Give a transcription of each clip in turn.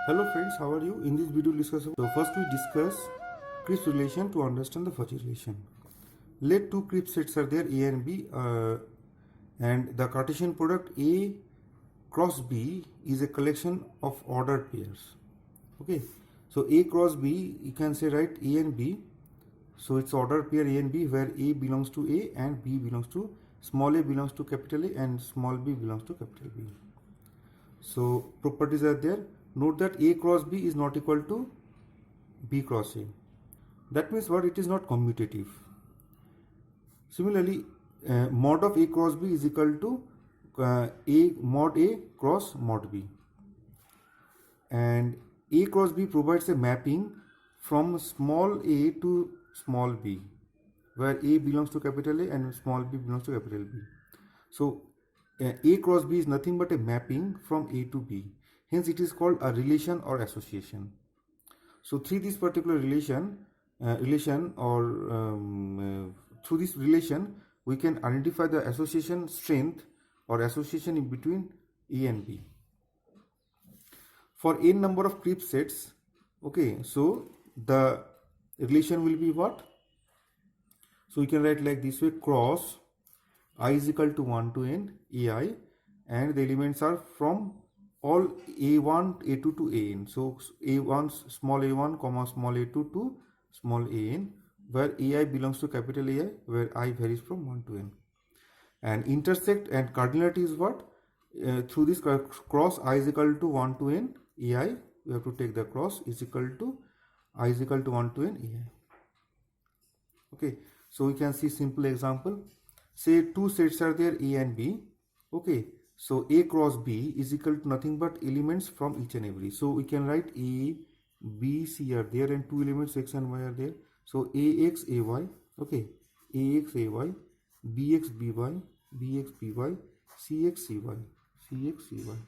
Hello friends, how are you? In this video discuss. So first we discuss Crisp relation to understand the fuzzy relation. Let two crisp sets are there, A and B, and the Cartesian product A cross B is a collection of ordered pairs. Okay, so A cross B, you can say right, A and B. So it's ordered pair A and B where A belongs to A and B belongs to small a belongs to capital A and small b belongs to capital B. So properties are there. Note that A cross B is not equal to B cross A. That means what? It is not commutative. Similarly, mod of A cross B is equal to A mod A cross mod B. And A cross B provides a mapping from small a to small b, where A belongs to capital A and small b belongs to capital B. So A cross B is nothing but a mapping from A to B. Hence, it is called a relation or association. So, through this particular relation, through this relation, we can identify the association strength or association in between A and B. For n number of crisp sets, okay, so the relation will be what? So, we can write like this way: cross I is equal to 1 to n ai, and the elements are from all a1 a2 to an. So a1 small a1 comma small a2 to small an, where ai belongs to capital ai, where I varies from 1 to n. And intersect and cardinality is what? Through this cross I is equal to 1 to n ai, we have to take the cross is equal to I is equal to 1 to n ai. Okay, so we can see simple example. Say two sets are there, A and B. Okay, so A cross B is equal to nothing but elements from each and every. So we can write A, B, C are there, and two elements X and Y are there. So AX, AY, okay, AX, AY, BX, BY, BX, BY, CX, CY, CX, CY.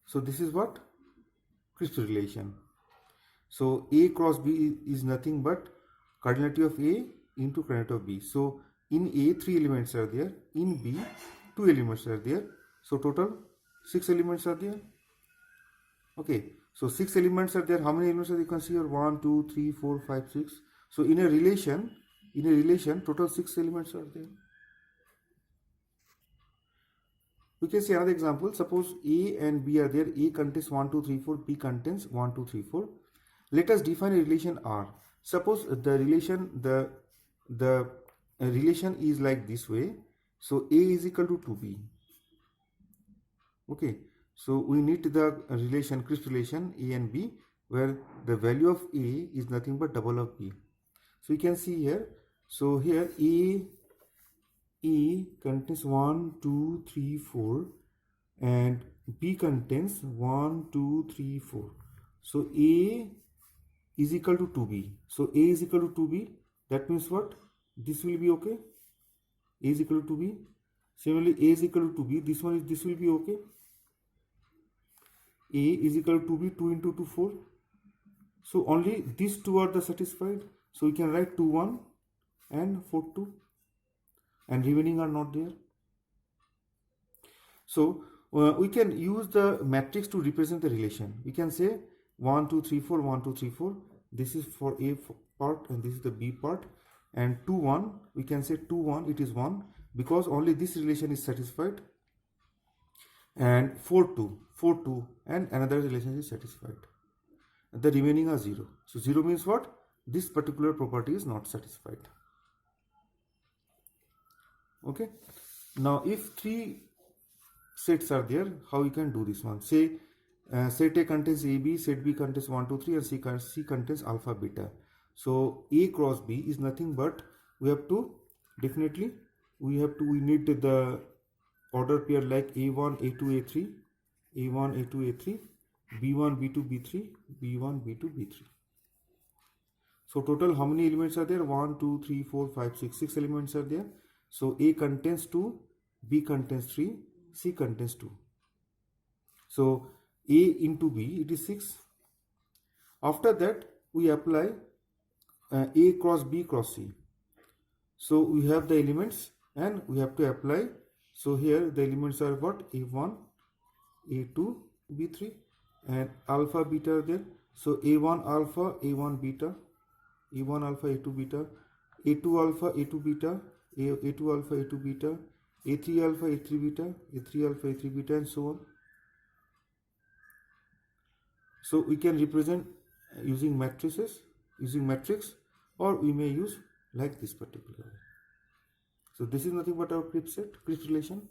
So this is what? Crisp relation. So A cross B is nothing but cardinality of A into cardinality of B. So in A, 3 elements are there. In B, 2 elements are there. So total 6 elements are there. Okay. So 6 elements are there. How many elements are there? You can see here 1, 2, 3, 4, 5, 6. So in a relation, total 6 elements are there. We can see another example. Suppose A and B are there. A contains 1, 2, 3, 4. B contains 1, 2, 3, 4. Let us define a relation R. Suppose the relation is like this way. So A is equal to 2B. Okay. So we need the relation, crisp relation A and B, where the value of A is nothing but double of B. So you can see here. So here A contains 1, 2, 3, 4, and B contains 1, 2, 3, 4. So A is equal to 2B. So A is equal to 2B. That means what? This will be okay. A is equal to 2B. Similarly, A is equal to 2B. This will be okay. A is equal to 2B. 2 into 2, 4. So only these two are the satisfied. So we can write 2, 1 and 4, 2. And remaining are not there. So we can use the matrix to represent the relation. We can say 1, 2, 3, 4, 1, 2, 3, 4. This is for A part and this is the B part. And 2, 1, we can say 2, 1, it is 1 because only this relation is satisfied. And 4, 2, 4, 2 and another relation is satisfied. The remaining are 0. So 0 means what? This particular property is not satisfied. Okay. Now if 3 sets are there, how you can do this one? Say set A contains AB, set B contains 1, 2, 3 and C contains alpha, beta. So A cross B is nothing but we need the order pair like A1, A2, A3, A1, A2, A3, B1, B2, B3, B1, B2, B3. So total how many elements are there? 1, 2, 3, 4, 5, 6. 6 elements are there. So A contains 2, B contains 3, C contains 2. So A into B, it is 6. After that, we apply A cross B cross C. So we have the elements and we have to apply. So here the elements are what? A1, A2, B3, and alpha beta are there. So A1 alpha, A1 beta, A1 alpha, A2 beta, A2 alpha, A2 beta, A2 alpha, A2 beta, A3 alpha, A3 beta, A3 alpha, A3 beta, and so on. So we can represent using matrices, using matrix, or we may use like this particular way. So this is nothing but our Cripps set, Cripps relation.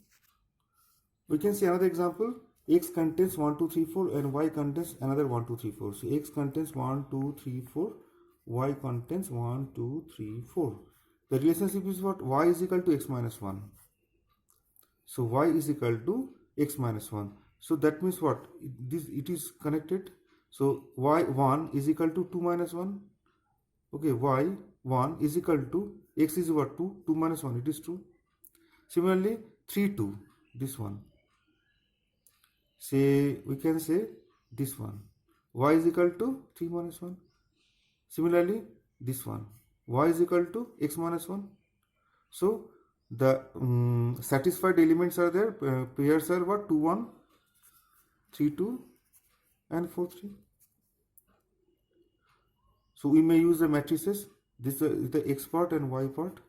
We can see another example. X contains 1, 2, 3, 4 and Y contains another 1, 2, 3, 4. So X contains 1, 2, 3, 4. Y contains 1, 2, 3, 4. The relationship is what? Y is equal to X minus 1. So Y is equal to X minus 1. So that means what? It is connected. So Y1 is equal to 2 minus 1. Okay, Y1 is equal to X is what? 2. 2 minus 1. It is true. Similarly, 3, 2. This one. Say, we can say this one. Y is equal to 3 minus 1. Similarly, this one. Y is equal to X minus 1. So, the satisfied elements are there. Pairs are what? 2, 1, 3, 2 and 4, 3. So, we may use the matrices. This is the X part and Y part.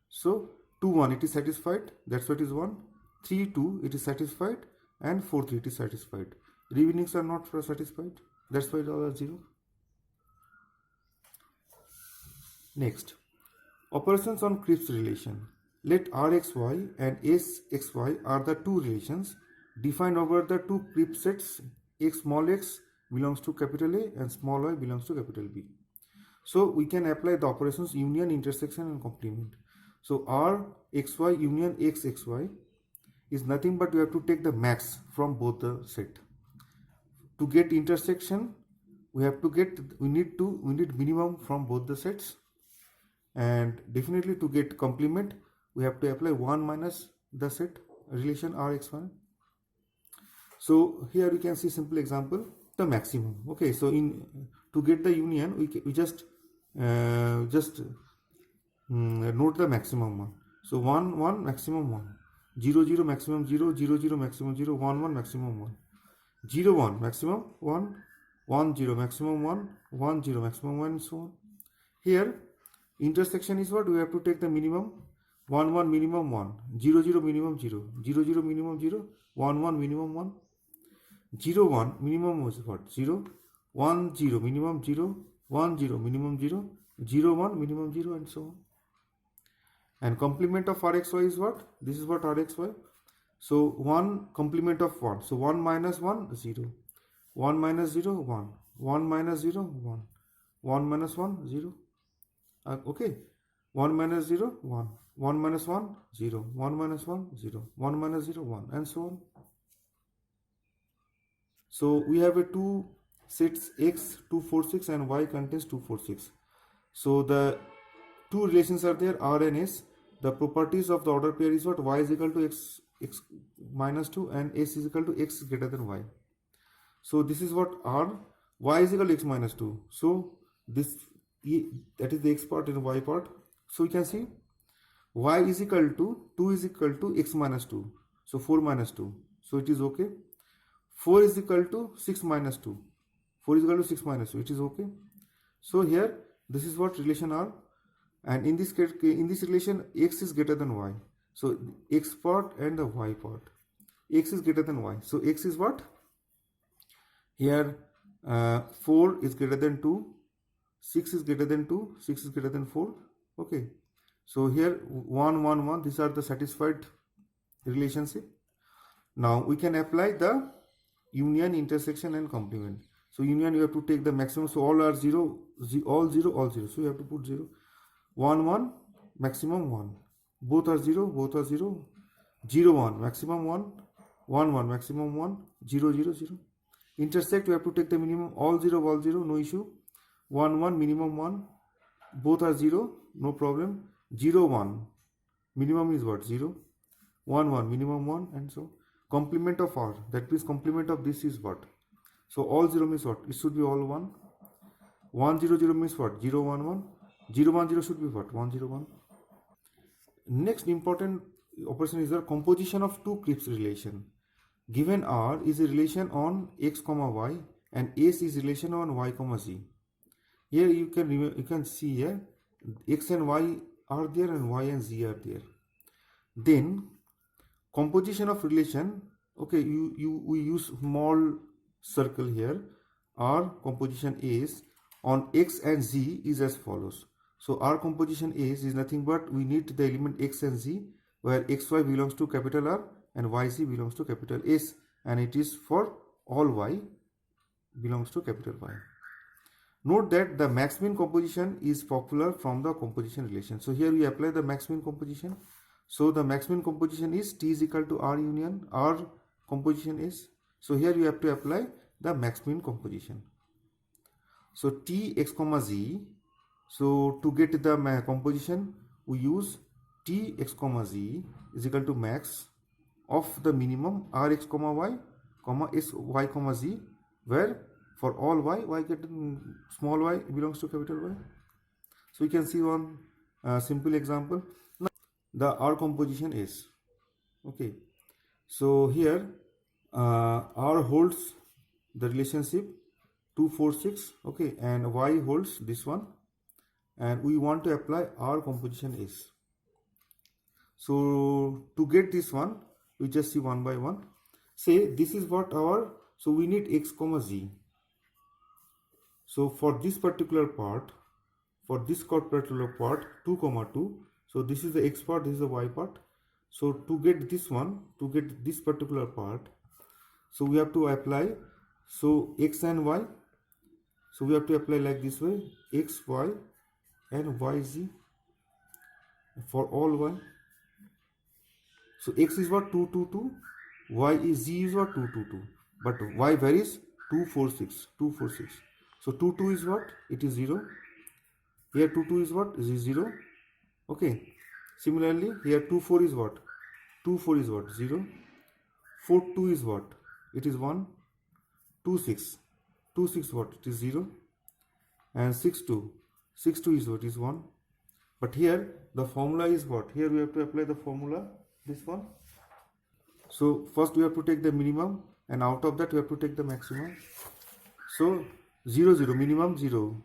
So, 2, 1 it is satisfied. That's what is 1. 3, 2 it is satisfied. And 4, 3 it is satisfied. Remainings are not satisfied. That's why all are 0. Next, operations on Cripps relation. Let Rxy and Sxy are the two relations defined over the two Cripps sets. Small x belongs to capital A and small y belongs to capital B. So we can apply the operations union, intersection and complement. So Rxy union Xxy is nothing but we have to take the max from both the set. To get intersection, we need minimum from both the sets, and definitely to get complement, we have to apply 1 minus the set relation Rx1. So here you can see simple example, the maximum. Okay, so to get the union, we just note the maximum one. So 1 1 maximum 1. 0 0 maximum 0, 0 0 maximum 0, 1 1 maximum 1, 0 1 maximum 1, 1 0 maximum 1, 1 0 maximum 1, and so on. Here intersection is what? We have to take the minimum. 1 1 minimum 1, 0 0 minimum 0, 0 0 minimum 0, 1 1 minimum 1, 0 1 minimum was what? 0, 1 0 minimum 0, 1 0 minimum 0, 0 1 minimum 0, and so on. And complement of Rxy is what? This is what Rxy. So 1 complement of 1. So 1 minus 1, 0. 1 minus 0, 1. 1 minus 0, 1. 1 minus 1, 0. Okay. 1 minus 0, 1. 1 minus 1, 0. 1 minus 1, 0. 1 minus 0, 1. And so on. So we have a two sets X 2, 4, 6 and Y contains 2, 4, 6. So the two relations are there, R and S. The properties of the order pair is what? Y is equal to x minus 2 and S is equal to x greater than Y. So this is what R. Y is equal to x minus 2. So this, that is the x part and Y part. So we can see Y is equal to 2 is equal to x minus 2. So 4 minus 2. So it is okay. 4 is equal to 6 minus 2. 4 is equal to 6 minus 2. It is okay. So here this is what relation R. And in this relation, x is greater than y. So x part and the y part. X is greater than y. So x is what? Here 4 is greater than 2. 6 is greater than 2. 6 is greater than 4. Okay. So here 1, 1, 1. These are the satisfied relationship. Now we can apply the union, intersection and complement. So union, you have to take the maximum. So all are 0, all 0, all 0. So you have to put 0. 1 1 maximum 1, both are 0, both are 0, 0 1 maximum 1, 1 1 maximum 1, 0 0 0. Intersect, you have to take the minimum, all 0, no issue. 1 1 minimum 1, both are 0, no problem. 0 1 minimum is what? 0, 1 1 minimum 1, and so complement of R, that means complement of this is what? So all 0 means what? It should be all 1. 1 0 0 means what? 0 1 1. 0 1 0 should be what? 1 0 1. Next important operation is the composition of two Cripps relation. given R is a relation on x comma y and S is relation on y comma z. Here you can see here x and y are there and y and z are there. Then composition of relation, okay, we use small circle here. R composition is on x and z is as follows. So R composition is nothing but we need the element x and z, where xy belongs to capital R and yz belongs to capital S, and it is for all y belongs to capital Y. Note that the max-min composition is popular from the composition relation. So here we apply the max-min composition. So the max-min composition is T is equal to R union R composition is. So here you have to apply the max-min composition. So T x comma z. So to get the composition, we use T x comma z is equal to max of the minimum R x comma y comma S y comma z, where for all y get small y belongs to capital Y. So you can see one simple example. Now the R composition is, okay. So here R holds the relationship 2, 4, 6, okay, and Y holds this one, and we want to apply R composition is. So to get this one, we just see one by one. Say this is what our, so we need x comma z. So for this particular part, 2 comma 2, so this is the x part, this is the y part. So to get this one, to get this particular part, so we have to apply, so x and y, so we have to apply like this way, x, y and y, z for all y. So x is what 2, 2, 2, y is, z is what 2, 2, 2, but y varies 2, 4, 6, 2, 4, 6. So 2, 2 is what? It is 0. Here 2, 2 is what? Is 0. Okay. Similarly, here 2, 4 is what? 2, 4 is what? 0. 4, 2 is what? It is 1. 2, 6. 2, 6 what? It is 0. And 6, 2. 6, 2 is what? Is 1. But here the formula is what? Here we have to apply the formula, this one. So first we have to take the minimum, and out of that we have to take the maximum. So 0, 0, minimum 0,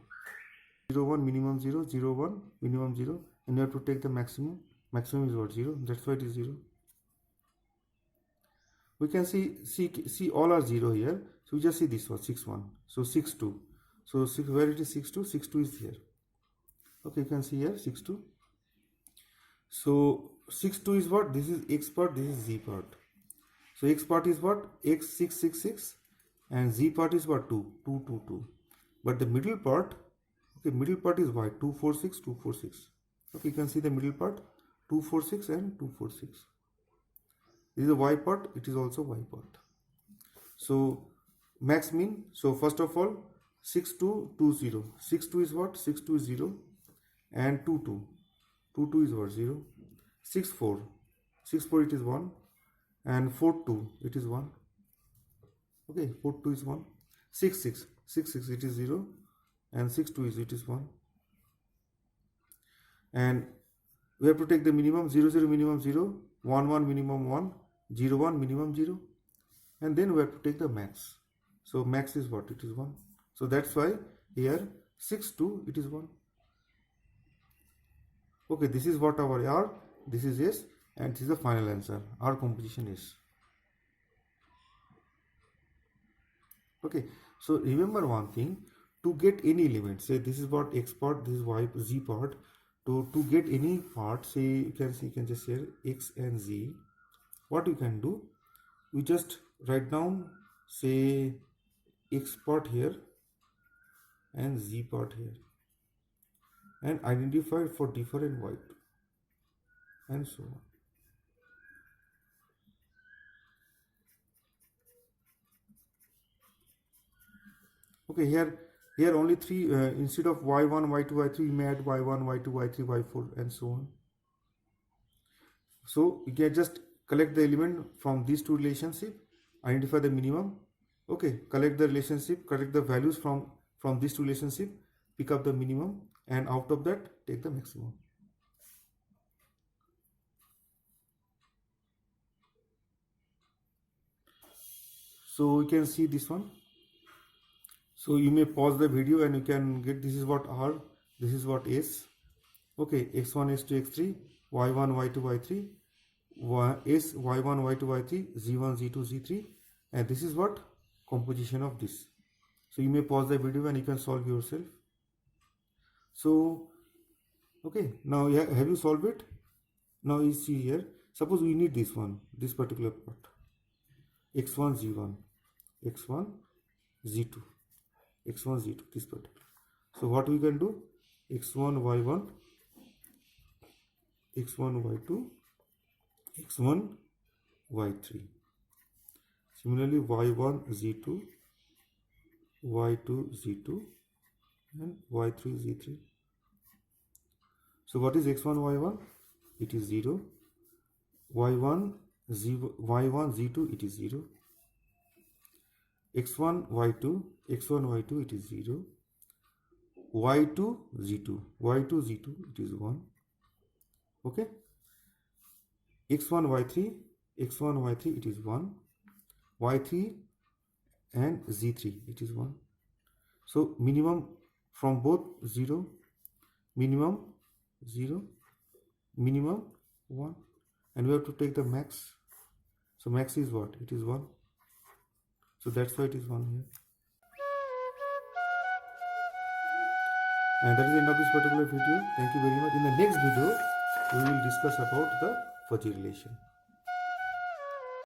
0, 1, minimum 0, 0, 1, minimum 0, and you have to take the maximum. Maximum is what? 0. That's why it is 0. We can see all are 0 here. So we just see this one, 6, 1. So 6, 2. So 6, where it is 6, 2? 6, 2 is here. Okay, you can see here 6, 2. So 6, 2 is what? This is x part, this is z part. So x part is what? X 6, 6, 6. And z part is what? 2, 2, 2, 2. But the middle part, okay, middle part is y, 2, 4, 6, 2, 4, 6. Okay, you can see the middle part, 2, 4, 6 and 2, 4, 6. This is the y part, it is also y part. So max min, so first of all, 6, 2, 2, 0. 6, 2 is what? 6, 2 is 0. And 2, 2. 2, 2 is what? 0. 6, 4. 6, 4 it is 1. And 4, 2 it is 1. Okay, 4, 2 is 1. 6, 6. 6, 6 it is 0. And 6, 2 is it is 1. And we have to take the minimum, 0, 0, minimum 0. 1, 1, minimum 1. 0, 1, minimum 0. And then we have to take the max. So max is what? It is 1. So that's why here 6, 2 it is 1. Okay, this is what our R, this is S, and this is the final answer. R composition is. Okay, so remember one thing, to get any element, say this is what x part, this is y, z part, to get any part, say you can just say x and z, what you can do, you just write down, say x part here and z part here, and identify for different y, and so on. Okay, here only 3, instead of y1, y2, y3, we may add y1, y2, y3, y4 and so on. So you can just collect the element from these two relationships, identify the minimum, okay, collect the relationship, collect the values from these two relationships, pick up the minimum, and out of that take the maximum. So we can see this one. So you may pause the video and you can get, this is what R, this is what S. Okay, x1, s2, x3, y1, y2, y3, s, y1, y2, y3, z1, z2, z3, and this is what composition of this. So you may pause the video and you can solve yourself. So okay, now have you solved it? Now you see here, suppose we need this one, this particular part, x1, z1, x1, z2, x1, z2, this particular. So what we can do, x1, y1, x1, y2, x1, y3. Similarly, y1, z2, y2, z2, and y3, z3. So what is x1, y1? It is 0. y1, z2, it is 0. x1, y2, it is 0. y2, z2, it is 1. Okay. x1, y3, it is 1. y3 and z3, it is 1. So minimum from both 0, minimum 0, minimum 1, and we have to take the max. So max is what? It is 1. So that's why it is 1 here. And that is the end of this particular video. Thank you very much. In the next video, we will discuss about the fuzzy relation.